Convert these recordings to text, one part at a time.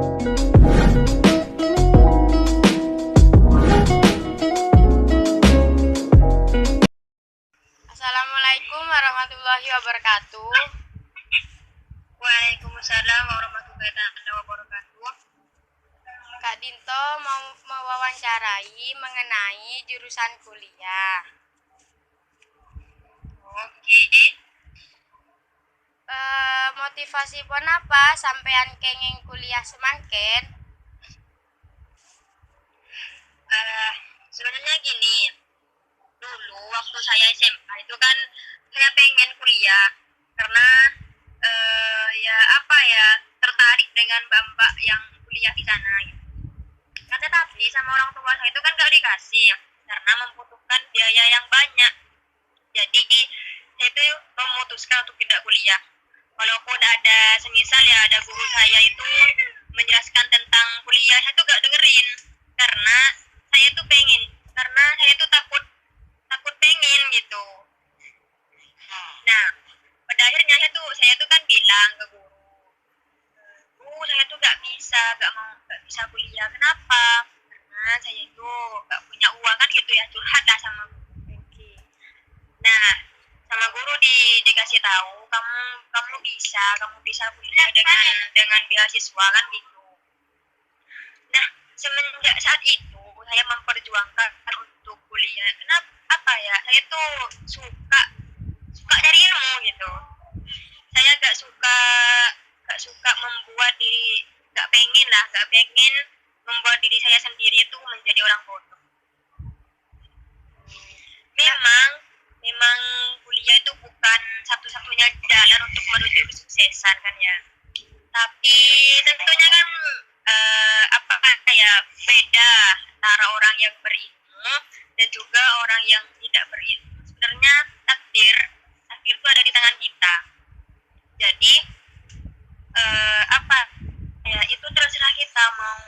Assalamualaikum warahmatullahi wabarakatuh. Waalaikumsalam warahmatullahi wabarakatuh. Kak Dinto mau mewawancarai mengenai jurusan kuliah. Oke. Motivasi pun apa sampean kenging kuliah semangken? Sebenarnya gini, dulu waktu saya SMA itu kan saya pengen kuliah karena tertarik dengan mbak-mbak yang kuliah di sana gitu. Kan tetapi sama orang tua saya itu kan gak dikasih karena membutuhkan biaya yang banyak. Jadi saya itu memutuskan untuk tidak kuliah. Walaupun ada semisal ya ada guru saya itu menjelaskan tentang kuliah, saya tuh gak dengerin karena saya tuh pengen, karena saya tuh takut pengen gitu. Nah, pada akhirnya saya tuh kan bilang ke guru, saya tuh gak bisa kuliah. Kenapa? Karena saya itu gak punya uang kan gitu ya, curhat lah sama guru. Nah, sama guru dikasih tahu kamu bisa kuliah dengan beasiswa kan gitu. Nah, semenjak saat itu saya memperjuangkan untuk kuliah. Kenapa? Apa ya? Saya tuh suka dari ilmu gitu. Saya gak suka membuat diri, gak pengen membuat diri saya sendiri itu menjadi orang bodoh. Memang kuliah itu bukan satu-satunya jalan untuk menuju kesuksesan kan ya. Tapi tentunya kan beda antara orang yang berilmu dan juga orang yang tidak berilmu. Sebenarnya takdir itu ada di tangan kita. Jadi itu terserah kita mau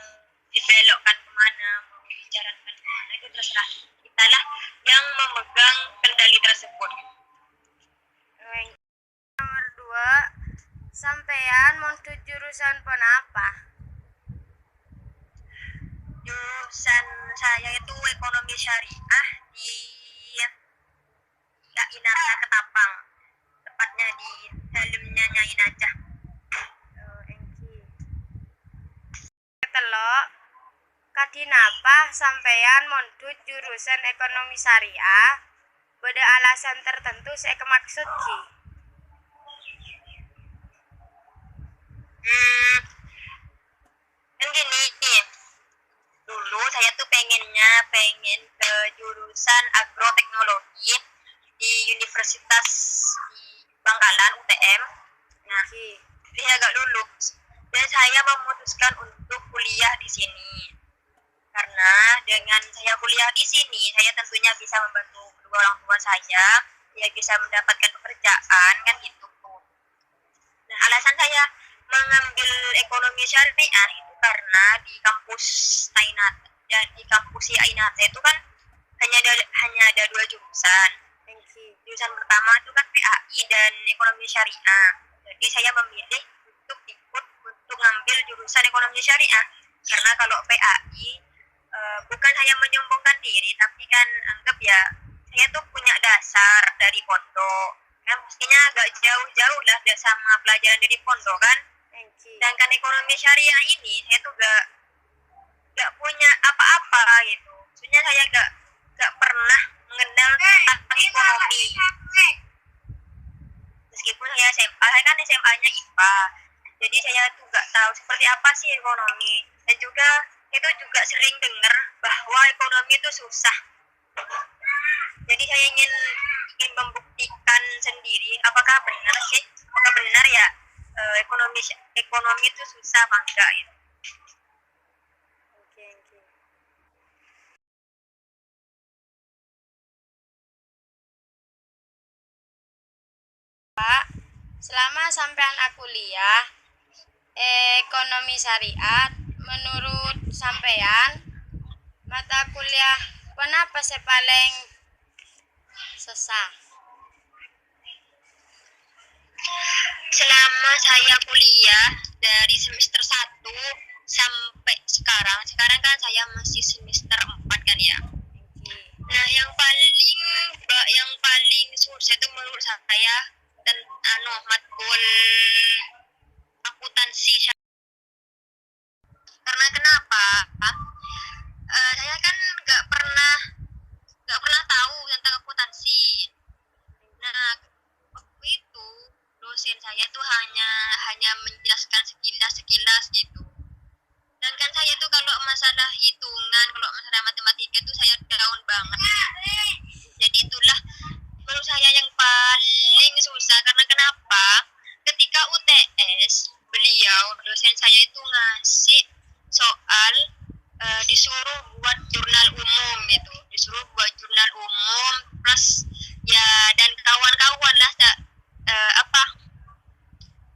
dibelokkan kemana, mau dijalankan kemana, itu terserah kita lah yang memegang kendali tersebut. Nomor 2, sampean mau jurusan pun apa? Jurusan saya itu ekonomi syariah di Inarnya Ketapang, tepatnya di dalamnya Nyai Najah. Telok, kadinapa sampean mondut jurusan ekonomi syariah? Beda alasan tertentu saya kemaksud ki. Kan gini, dulu saya tuh pengen ke jurusan agroteknologi di Universitas di Bangkalan UTM. Nah, dia agak lulus dan saya memutuskan untuk kuliah di sini karena dengan saya kuliah di sini saya tentunya bisa membantu kedua orang tua saya, ya bisa mendapatkan pekerjaan kan gitu. Nah, alasan saya mengambil ekonomi syariah itu karena di kampus Ainat dan di kampus Ainat itu kan hanya ada 2 jurusan. Jurusan pertama itu kan PAI dan ekonomi syariah. Jadi saya memilih untuk ngambil jurusan ekonomi syariah karena kalau PAI bukan saya menyombongkan diri, tapi kan anggap ya saya tuh punya dasar dari pondok kan, mestinya agak jauh lah sama pelajaran dari pondok kan. Sedangkan ekonomi syariah ini saya tuh gak punya apa-apa gitu. Maksudnya saya gak pernah mengenal tentang ekonomi. Meskipun saya kan SMA-nya IPA, jadi saya tuh gak tahu seperti apa sih ekonomi. Dan juga itu juga sering dengar bahwa ekonomi itu susah. Jadi saya ingin membuktikan sendiri apakah benar ya ekonomi itu susah apa enggak ya. Pak, selama sampean kuliah ekonomi syariat, menurut sampean mata kuliah kenapa sih paling susah? Selama saya kuliah dari semester 1 sampai sekarang kan saya masih semester 4 kan ya. Nah, yang paling susah itu menurut saya dan matkul akuntansi. Karena kenapa? Saya kan nggak pernah tahu tentang akuntansi. Nah, waktu itu dosen saya tuh hanya menjelaskan sekilas gitu. Dan kan saya tuh kalau masalah hitungan, kalau masalah matematika itu saya down banget. Jadi itulah menurut saya yang paling susah. Karena kenapa? Ketika UTS, dosen saya itu ngasih soal, disuruh buat jurnal umum gitu, plus ya dan kawan-kawan lah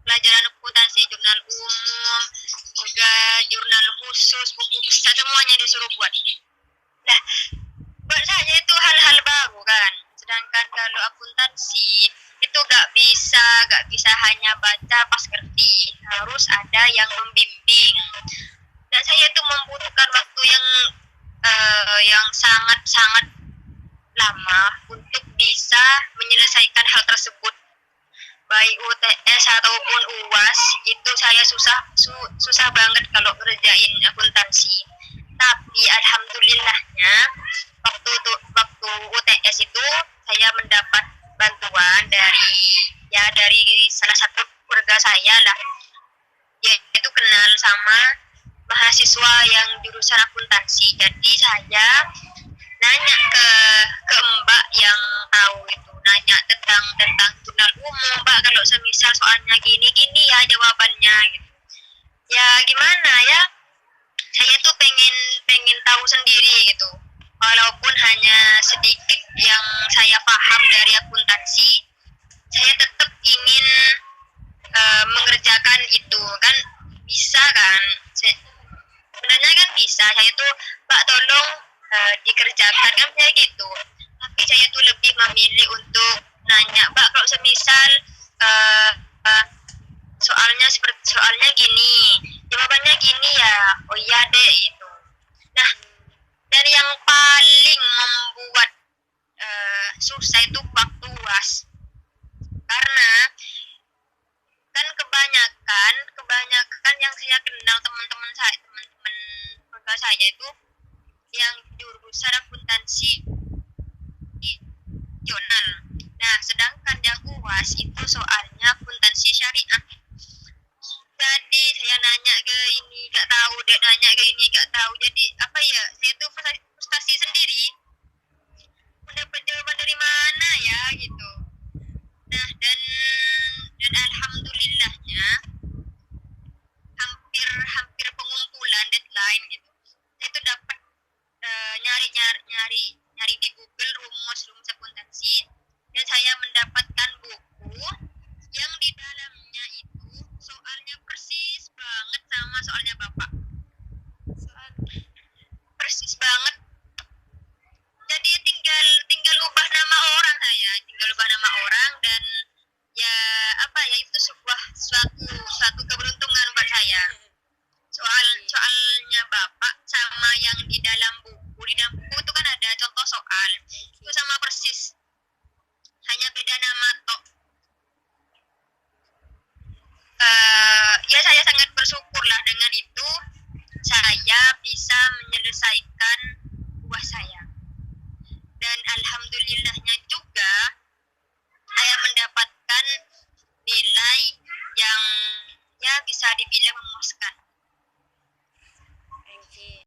pelajaran akuntansi, jurnal umum, juga jurnal khusus, buku besar, semuanya disuruh buat. Nah, buat saya itu hal-hal baru kan. Sedangkan kalau akuntansi itu gak bisa hanya baca pas ngerti, harus ada yang membimbing. Dan saya itu membutuhkan waktu yang sangat-sangat lama untuk bisa menyelesaikan hal tersebut. Baik UTS ataupun UAS itu saya susah banget kalau ngerjain akuntansi. Tapi alhamdulillahnya waktu UTS itu saya mendapat bantuan dari salah satu keluarga saya lah. Dia itu kenal sama mahasiswa yang jurusan akuntansi. Jadi saya nanya ke Mbak yang tahu itu, nanya tentang jurnal umum, Mbak, kalau semisal soalnya gini ya jawabannya gitu. Ya gimana ya, saya tuh pengen tahu sendiri gitu. Walaupun hanya sedikit yang saya paham dari akuntansi, saya tetap ingin mengerjakan itu kan. Bisa kan, sebenarnya kan bisa. Saya tuh, Mbak, tolong dikerjakan kan, saya gitu. Tapi saya tuh lebih memilih untuk nanya, Mbak, kalau semisal soalnya gini, jawabannya gini ya, oh iya deh itu. Nah, dan yang paling membuat susah itu waktu UAS. Karena kan kebanyakan yang saya kenal, teman-teman keluarga saya itu yang jurusan akuntansi regional. Nah, sedangkan yang UAS itu soalnya